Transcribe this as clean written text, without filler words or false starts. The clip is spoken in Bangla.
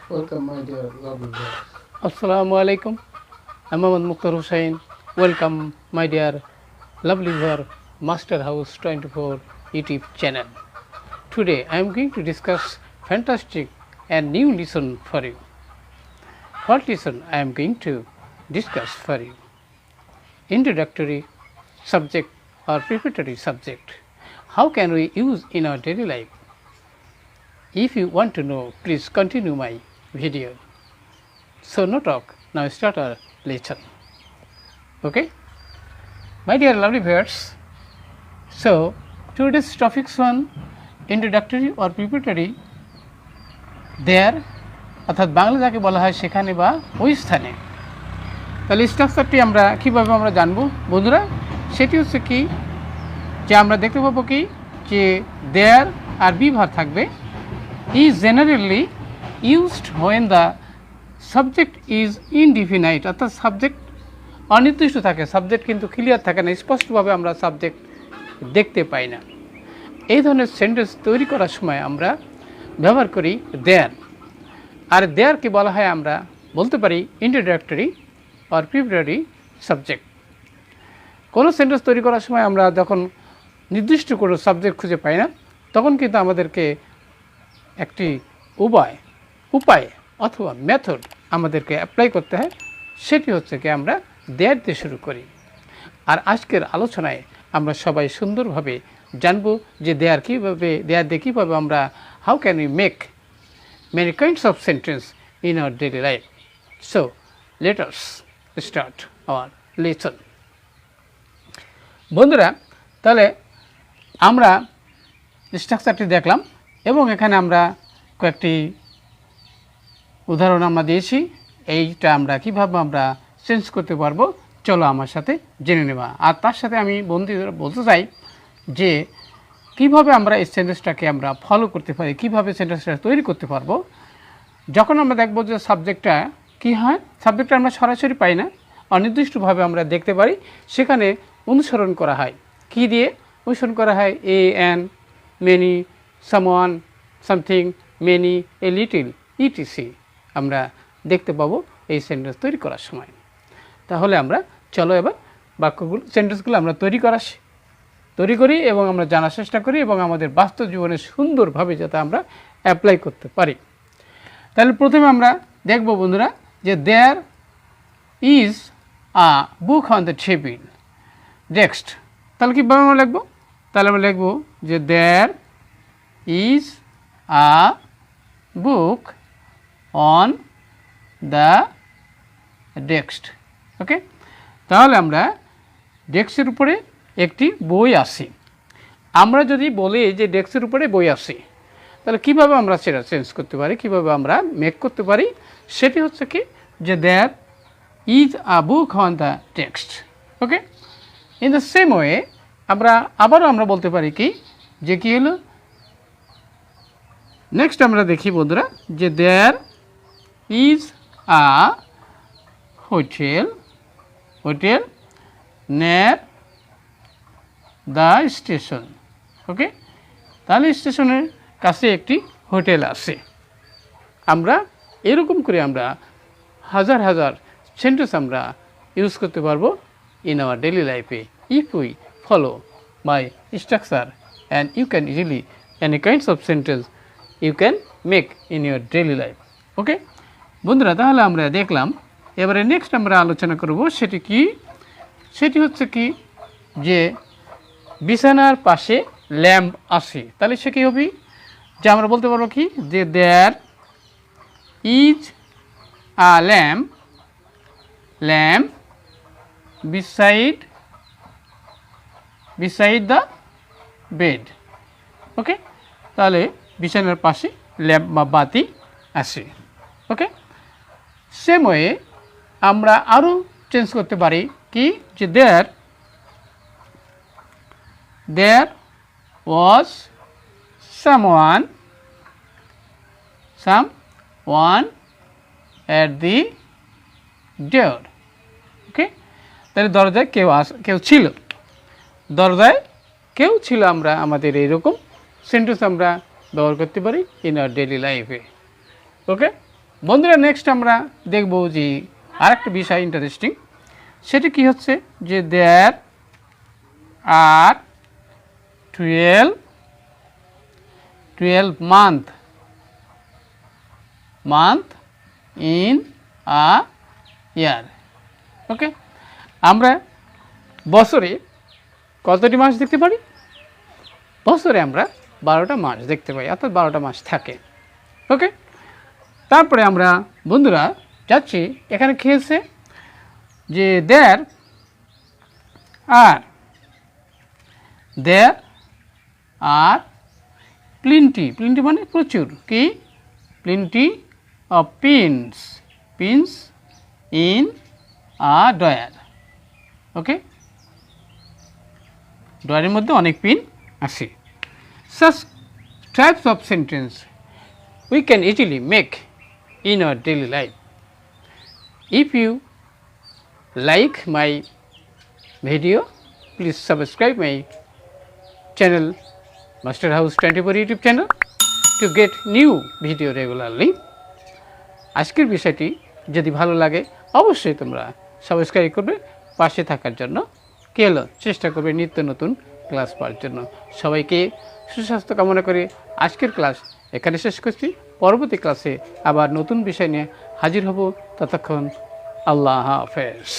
Welcome, my dear lovely viewers. Assalamu alaikum. I'm Mohammad Mukhtar Hussain. Welcome, my dear lovely viewer, Master House 24 YouTube channel. Today I am going to discuss fantastic and new lesson for you. What lesson I am going to discuss for you? Introductory subject or preparatory subject. How can we use in our daily life? If you want to know, please continue my video. So no talk, now start our lesson. Okay, my dear lovely viewers. So today's topics one, introductory or preparatory. There অর্থাৎ বাংলা যাকে বলা হয় সেখানে বা ওই স্থানে। তাহলে স্ট্রাকচারটি আমরা কীভাবে আমরা জানবো বন্ধুরা, সেটি হচ্ছে কি যে আমরা দেখতে পাবো কি যে দেয়ার আর বি ভার থাকবে is generally used when the subject is indefinite, অর্থাৎ সাবজেক্ট অনির্দিষ্ট থাকে, সাবজেক্ট কিন্তু ক্লিয়ার থাকে না, স্পষ্টভাবে আমরা সাবজেক্ট দেখতে পাই না। এই ধরনের সেন্টেন্স তৈরি করার সময় আমরা ব্যবহার করি দেয়ার। আর দেয়ারকে বলা হয়, আমরা বলতে পারি ইন্ট্রোডাক্টরি আর প্রিপারেটরি সাবজেক্ট। কোনো সেন্টেন্স তৈরি করার সময় আমরা যখন নির্দিষ্ট কোনো সাবজেক্ট খুঁজে পাই না, তখন কিন্তু আমাদেরকে একটি উপায় অথবা মেথড আমাদেরকে অ্যাপ্লাই করতে হয়, সেটি হচ্ছে কি আমরা দেয়ার দিয়ে শুরু করি। আর আজকের আলোচনায় আমরা সবাই সুন্দরভাবে জানব যে দেয়ার দিয়ে কীভাবে আমরা how can we make many kinds of sentence in our daily life. So let us start our lesson. বন্ধুরা, তাহলে আমরা স্ট্রাকচারটি দেখলাম এবং এখানে আমরা কয়েকটি উদাহরণ আমরা দিয়েছি। এইটা আমরা কিভাবে আমরা চেঞ্জ করতে পারবো, চলো আমার সাথে জেনে নেওয়া। আর তার সাথে আমি বন্ধুরা বলতে চাই যে কিভাবে আমরা এই সেন্টেন্সটাকে আমরা ফলো করতে পারি, কিভাবে সেন্টেন্সটা তৈরি করতে পারবো। যখন আমরা দেখব যে সাবজেক্টটা কী হয়, সাবজেক্টটা আমরা সরাসরি পাই না, অনির্দিষ্টভাবে আমরা দেখতে পারি, সেখানে অনুসরণ করা হয়। কি দিয়ে অনুসরণ করা হয়? A an, many, someone, something, many, a little, etc আমরা দেখতে পাবো এই সেন্টেন্স তৈরি করার সময়। তাহলে আমরা চলো এবার বাক্যগুলো সেন্টেন্সগুলো আমরা তৈরি করি এবং আমরা জানার চেষ্টা করি এবং আমাদের বাস্তব জীবনে সুন্দরভাবে যাতে আমরা অ্যাপ্লাই করতে পারি। তাহলে প্রথমে আমরা দেখব বন্ধুরা যে there is a book on the table next. তাহলে কীভাবে আমরা লিখব? তাহলে আমরা লিখব যে there is a book on the desk. Okay, তাহলে আমরা ডেস্কের উপরে একটি বই আছে। আমরা যদি বলি যে ডেস্কের উপরে বই আছে, তাহলে কীভাবে আমরা সেটা চেঞ্জ করতে পারি, কীভাবে আমরা মেক করতে পারি, সেটি হচ্ছে কি যে there is a book on the text. Okay, in the same way আবারও আমরা বলতে পারি কি যে কী হলো, নেক্সট আমরা দেখি বন্ধুরা যে there is a hotel near the station. Okay, তাহলে স্টেশনের কাছে একটি হোটেল আছে। আমরা এরকম করে আমরা হাজার সেন্টেন্স আমরা ইউজ করতে পারবো ইন আওয়ার ডেলি লাইফে if we follow my structure and you can easily any kinds of sentence you can make in your daily life. Okay বন্ধুরা, তাহলে আমরা দেখলাম। এবারে নেক্সট আমরা আলোচনা করব সেটি হচ্ছে কি যে বিছানার পাশে ল্যাম্প আছে। তাহলে সে কী হবে যে আমরা বলতে পারবো কি যে there is a lamp beside the bed. Okay, তাহলে বিছানার পাশে ল্যাম্প বা বাতি আছে। ওকে, সেম ওয়ে আমরা আরও চেঞ্জ করতে পারি কি যে দেয়ার was someone at the door. ওকে, তাহলে দরজায় কেউ ছিল, দরজায় কেউ ছিল। আমরা আমাদের এইরকম সেন্টেন্স আমরা ব্যবহার করতে পারি ইন আওয়ার ডেইলি লাইফে। ওকে, বন্ধুরা নেক্সট আমরা দেখব যে আরেকটা বিষয় ইন্টারেস্টিং, সেটা কি হচ্ছে যে দেয়ার আর 12 মান্থ ইন আ ইয়ার। ওকে, আমরা বছরে কতটি মাস দেখতে পারি? বছরে আমরা 12টা মাস দেখতে পাই, অর্থাৎ 12টা মাস থাকে। ওকে, তারপরে আমরা বন্ধুরা যাচ্ছি, এখানে খেয়েছে যে দেয়ার আর প্লিন্টি মানে প্রচুর, কি plenty of pins in a drawer. Okay, ডয়ারের মধ্যে অনেক পিন আছে। Such types of sentence we can easily make in our daily life. If you like my video, please subscribe my channel Master House 24 YouTube channel to get new video regularly. আজকের বিষয়টি যদি ভালো লাগে অবশ্যই তোমরা সাবস্ক্রাইব করবে, পাশে থাকার জন্য কি হলো চেষ্টা করবে নিত্য নতুন ক্লাস পাওয়ার জন্য। সবাইকে সুস্বাস্থ্য কামনা করে আজকের ক্লাস এখানে শেষ করছি। পরবর্তী ক্লাসে আবার নতুন বিষয় নিয়ে হাজির হব। ততক্ষণ আল্লাহ হাফেজ।